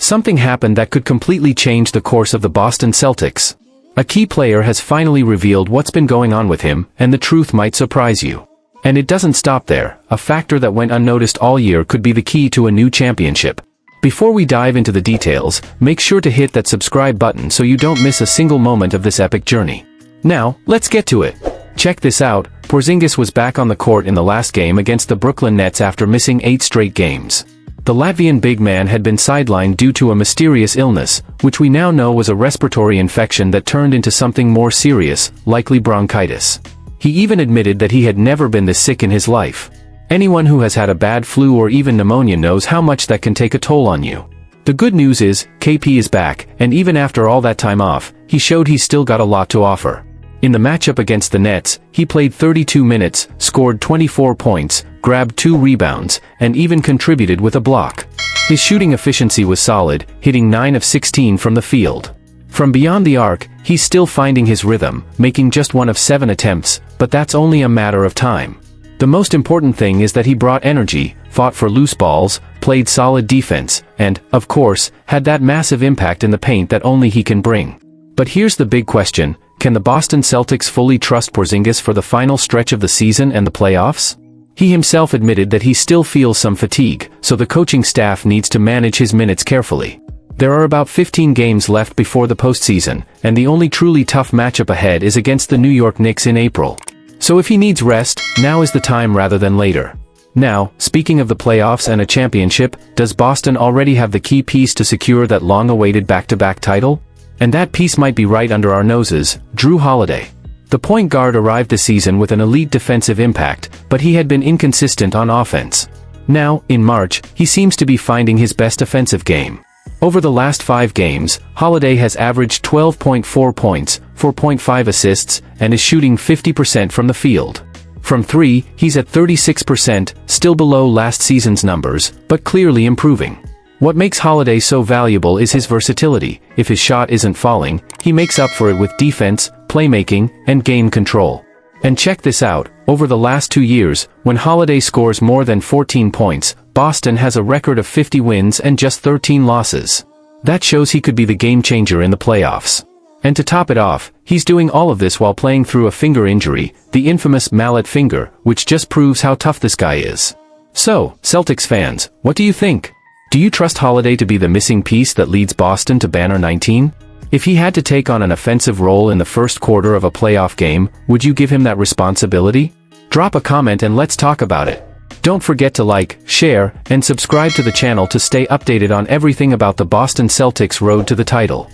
Something happened that could completely change the course of the Boston Celtics. A key player has finally revealed what's been going on with him, and the truth might surprise you. And it doesn't stop there. A factor that went unnoticed all year could be the key to a new championship. Before we dive into the details, make sure to hit that subscribe button so you don't miss a single moment of this epic journey. Now, let's get to it. Check this out. Porzingis was back on the court in the last game against the Brooklyn Nets after missing 8 straight games. The Latvian big man had been sidelined due to a mysterious illness, which we now know was a respiratory infection that turned into something more serious, likely bronchitis. He even admitted that he had never been this sick in his life. Anyone who has had a bad flu or even pneumonia knows how much that can take a toll on you. The good news is, KP is back, and even after all that time off, he showed he's still got a lot to offer. In the matchup against the Nets, he played 32 minutes, scored 24 points, grabbed 2 rebounds, and even contributed with a block. His shooting efficiency was solid, hitting 9 of 16 from the field. From beyond the arc, he's still finding his rhythm, making just 1 of 7 attempts, but that's only a matter of time. The most important thing is that he brought energy, fought for loose balls, played solid defense, and, of course, had that massive impact in the paint that only he can bring. But here's the big question: can the Boston Celtics fully trust Porzingis for the final stretch of the season and the playoffs? He himself admitted that he still feels some fatigue, so the coaching staff needs to manage his minutes carefully. There are about 15 games left before the postseason, and the only truly tough matchup ahead is against the New York Knicks in April. So if he needs rest, now is the time rather than later. Now, speaking of the playoffs and a championship, does Boston already have the key piece to secure that long-awaited back-to-back title? And that piece might be right under our noses: Jrue Holiday. The point guard arrived this season with an elite defensive impact, but he had been inconsistent on offense. Now, in March, he seems to be finding his best offensive game. Over the last 5 games, Holiday has averaged 12.4 points, 4.5 assists, and is shooting 50% from the field. From 3, he's at 36%, still below last season's numbers, but clearly improving. What makes Holiday so valuable is his versatility. If his shot isn't falling, he makes up for it with defense, playmaking, and game control. And check this out: over the last 2 years, when Holiday scores more than 14 points, Boston has a record of 50 wins and just 13 losses. That shows he could be the game changer in the playoffs. And to top it off, he's doing all of this while playing through a finger injury, the infamous mallet finger, which just proves how tough this guy is. So, Celtics fans, what do you think? Do you trust Holiday to be the missing piece that leads Boston to Banner 19? If he had to take on an offensive role in the first quarter of a playoff game, would you give him that responsibility? Drop a comment and let's talk about it. Don't forget to like, share, and subscribe to the channel to stay updated on everything about the Boston Celtics' road to the title.